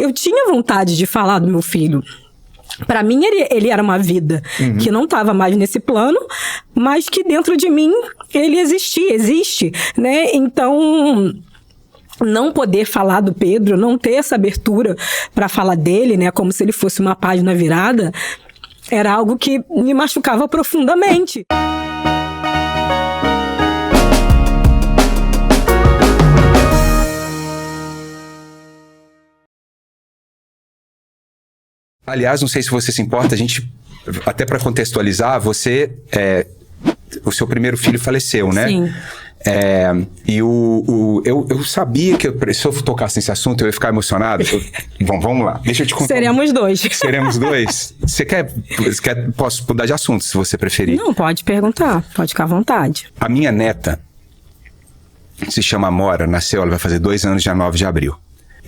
eu tinha vontade de falar do meu filho. Para mim, ele era uma vida que não estava mais nesse plano, mas que dentro de mim ele existe, né? Então, não poder falar do Pedro, não ter essa abertura para falar dele, né? Como se ele fosse uma página virada, era algo que me machucava profundamente. Aliás, não sei se você se importa, a gente, até para contextualizar, o seu primeiro filho faleceu, né? Sim. E eu sabia que se eu tocasse nesse assunto eu ia ficar emocionado. Bom, vamos lá, deixa eu te contar. Seremos dois. Seremos dois? Você quer posso mudar de assunto, se você preferir. Não, pode perguntar, pode ficar à vontade. A minha neta se chama Amora, nasceu, ela vai fazer 2 anos, dia 9 de abril.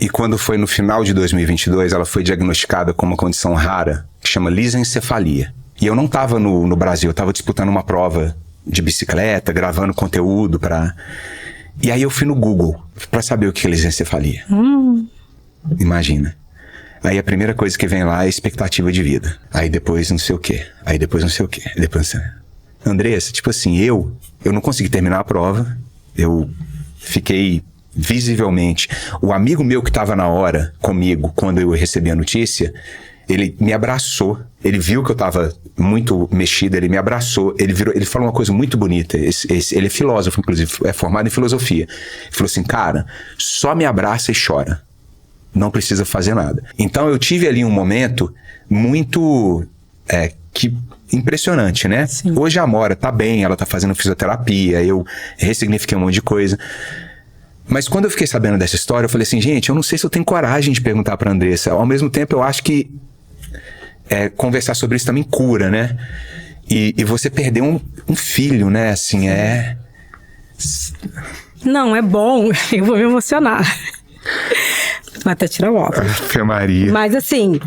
E quando foi no final de 2022, ela foi diagnosticada com uma condição rara, que chama lisencefalia. E eu não estava no Brasil, eu estava disputando uma prova de bicicleta, gravando conteúdo para... E aí eu fui no Google para saber o que é lisencefalia. Imagina. Aí a primeira coisa que vem lá é expectativa de vida. Aí depois não sei o quê. Aí depois não sei o quê. Depois não sei... Andressa, tipo assim, eu não consegui terminar a prova. Eu fiquei... visivelmente, o amigo meu que estava na hora comigo, quando eu recebi a notícia, ele me abraçou, ele viu que eu estava muito mexido, ele me abraçou, ele falou uma coisa muito bonita, ele é filósofo, inclusive, é formado em filosofia. Ele falou assim, cara, só me abraça e chora, não precisa fazer nada. Então eu tive ali um momento muito impressionante, né? Sim. Hoje a Amora tá bem, ela tá fazendo fisioterapia, eu ressignifiquei um monte de coisa. Mas quando eu fiquei sabendo dessa história, eu falei assim, gente, eu não sei se eu tenho coragem de perguntar pra Andressa. Ao mesmo tempo, eu acho que conversar sobre isso também cura, né? E você perdeu um filho, né? Assim, Não, é bom. Eu vou me emocionar. Vou até tirar o óculos. Ave Maria. Mas assim...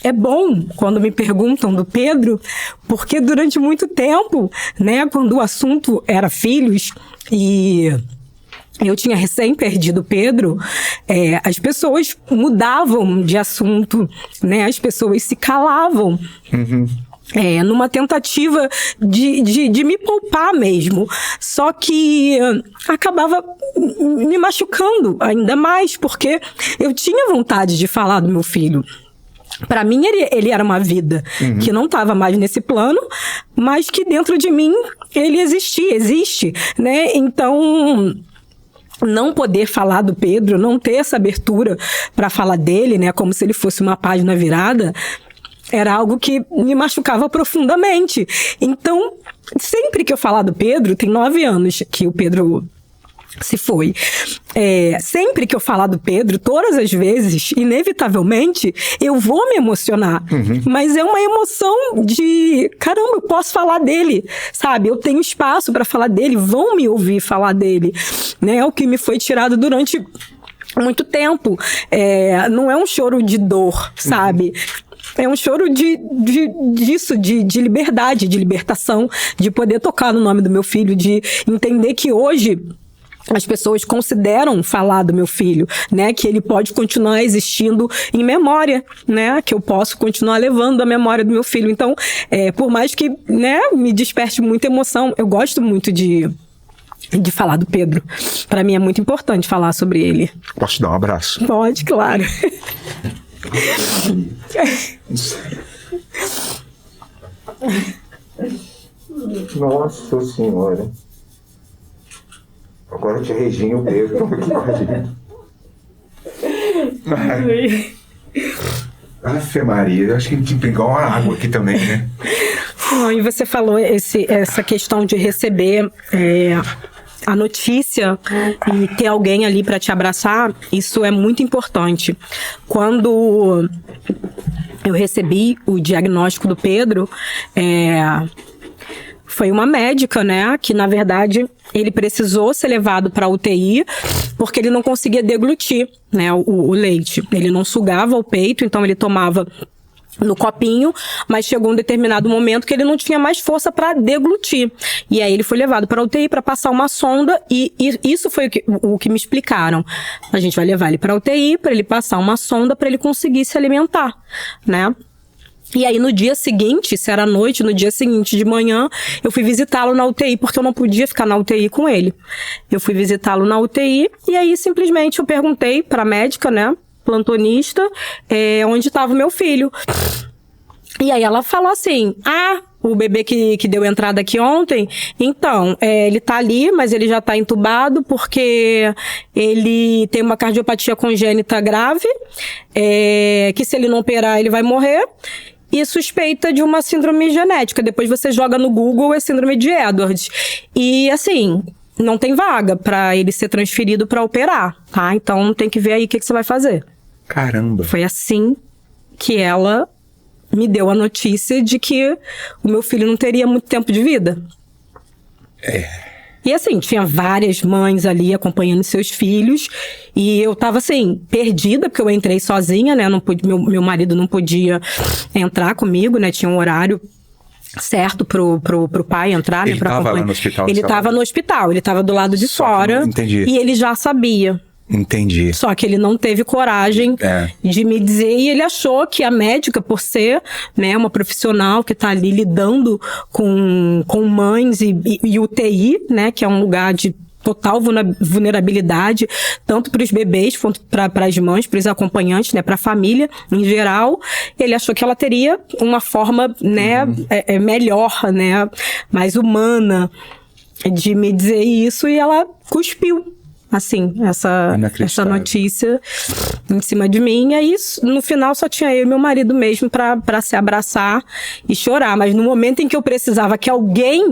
É bom quando me perguntam do Pedro, porque durante muito tempo, né, quando o assunto era filhos e eu tinha recém perdido o Pedro, as pessoas mudavam de assunto, né, as pessoas se calavam. Numa tentativa de me poupar mesmo. Só que acabava me machucando ainda mais, porque eu tinha vontade de falar do meu filho. Para mim, ele era uma vida que não estava mais nesse plano, mas que dentro de mim ele existe, né? Então, não poder falar do Pedro, não ter essa abertura para falar dele, né? Como se ele fosse uma página virada, era algo que me machucava profundamente. Então, sempre que eu falar do Pedro, tem 9 anos que o Pedro se foi. Sempre que eu falar do Pedro, todas as vezes, inevitavelmente, eu vou me emocionar. Mas é uma emoção de, caramba, eu posso falar dele, sabe? Eu tenho espaço para falar dele, vão me ouvir falar dele, né? É o que me foi tirado durante muito tempo. Não é um choro de dor, sabe? É um choro disso, de liberdade, de libertação, de poder tocar no nome do meu filho, de entender que hoje as pessoas consideram falar do meu filho, né? Que ele pode continuar existindo em memória, né? Que eu posso continuar levando a memória do meu filho. Então, por mais que, né, me desperte muita emoção, eu gosto muito de falar do Pedro. Para mim é muito importante falar sobre ele. Posso te dar um abraço? Pode, claro. Nossa Senhora. Agora tia Regina e o Pedro estão aqui com a gente. Ave Maria, eu acho que a gente tem que pegar uma água aqui também, né? E você falou essa questão de receber a notícia e ter alguém ali para te abraçar, isso é muito importante. Quando eu recebi o diagnóstico do Pedro, foi uma médica, né, que na verdade ele precisou ser levado para UTI porque ele não conseguia deglutir, né, o leite. Ele não sugava o peito, então ele tomava no copinho, mas chegou um determinado momento que ele não tinha mais força para deglutir. E aí ele foi levado para UTI para passar uma sonda e isso foi o que me explicaram. A gente vai levar ele para UTI para ele passar uma sonda para ele conseguir se alimentar, né? E aí no dia seguinte, se era noite, no dia seguinte de manhã, eu fui visitá-lo na UTI, porque eu não podia ficar na UTI com ele. Eu fui visitá-lo na UTI e aí simplesmente eu perguntei para a médica, né, plantonista, onde estava o meu filho. E aí ela falou assim, o bebê que deu entrada aqui ontem, então, ele tá ali, mas ele já tá entubado porque ele tem uma cardiopatia congênita grave, que se ele não operar ele vai morrer, e suspeita de uma síndrome genética. Depois você joga no Google, é síndrome de Edwards. E assim, não tem vaga para ele ser transferido para operar, tá? Então tem que ver aí o que você vai fazer. Caramba! Foi assim que ela me deu a notícia de que o meu filho não teria muito tempo de vida. E assim, tinha várias mães ali acompanhando seus filhos, e eu tava assim, perdida, porque eu entrei sozinha, né, não pude, meu marido não podia entrar comigo, né, tinha um horário certo pro pai entrar, né, pra acompanhar. Ele tava lá no hospital? Ele tava no hospital, ele tava do lado de fora, entendi. E ele já sabia. Entendi. Só que ele não teve coragem de me dizer, e ele achou que a médica, por ser, né, uma profissional que tá ali lidando com mães e UTI, né, que é um lugar de total vulnerabilidade, tanto para os bebês quanto para as mães, para os acompanhantes, né, para a família em geral, ele achou que ela teria uma forma, né, melhor, né, mais humana de me dizer isso, e ela cuspiu. Assim, essa notícia em cima de mim. E aí, no final, só tinha eu e meu marido mesmo pra se abraçar e chorar. Mas no momento em que eu precisava que alguém,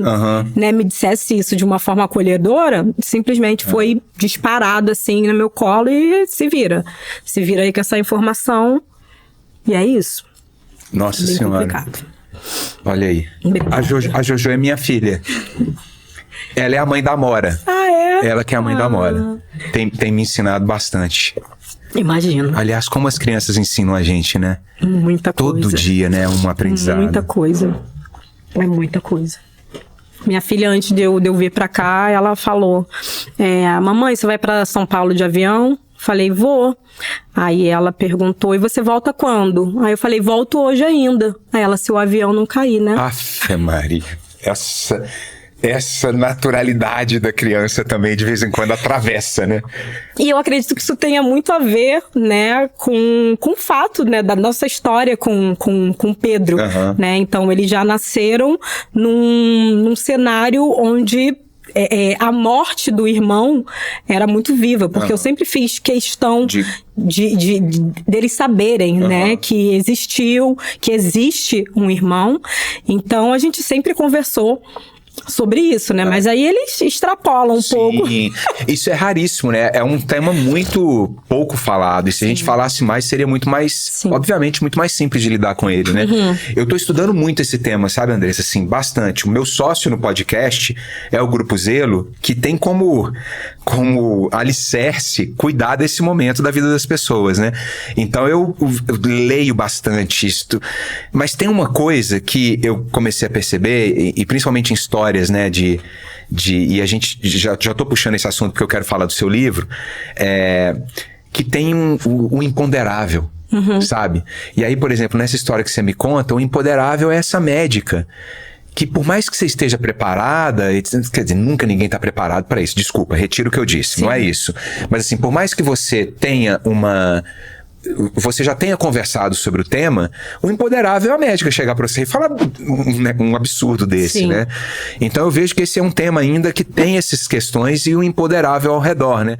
né, me dissesse isso de uma forma acolhedora, simplesmente foi disparado, assim, no meu colo e se vira. Se vira aí com essa informação. E é isso. Nossa Bem Senhora. complicado. Olha aí. A Jojo é minha filha. Ela é a mãe da Amora. Ela que é a mãe da Amora. Tem me ensinado bastante. Imagino. Aliás, como as crianças ensinam a gente, né? Muita coisa. Todo dia, né? Um aprendizado. Muita coisa. É muita coisa. Minha filha, antes de eu vir pra cá, ela falou, mamãe, você vai pra São Paulo de avião? Falei, vou. Aí ela perguntou, e você volta quando? Aí eu falei, volto hoje ainda. Aí ela, se o avião não cair, né? Afe Maria. Essa naturalidade da criança também, de vez em quando, atravessa, né? E eu acredito que isso tenha muito a ver, né, com o fato, né, da nossa história com Pedro, né? Então, eles já nasceram num cenário onde a morte do irmão era muito viva, porque eu sempre fiz questão deles saberem, né, que existe um irmão. Então, a gente sempre conversou sobre isso, né? Mas aí eles extrapolam um pouco. Sim, isso é raríssimo, né? É um tema muito pouco falado. E se a gente falasse mais, seria muito mais, obviamente, muito mais simples de lidar com ele, né? Eu tô estudando muito esse tema, sabe, Andressa? Assim, bastante. O meu sócio no podcast é o Grupo Zelo, que tem como alicerce cuidar desse momento da vida das pessoas, né? Então eu leio bastante isto. Mas tem uma coisa que eu comecei a perceber, e principalmente em histórias, né, e a gente já tô puxando esse assunto porque eu quero falar do seu livro, que tem um imponderável, sabe? E aí, por exemplo, nessa história que você me conta, o imponderável é essa médica, que por mais que você esteja preparada, quer dizer, nunca ninguém está preparado para isso, desculpa, retiro o que eu disse, não é isso. Mas assim, por mais que você tenha você já tenha conversado sobre o tema, o imponderável é a médica chegar para você e falar um absurdo desse, né? Então eu vejo que esse é um tema ainda que tem essas questões e o imponderável ao redor, né?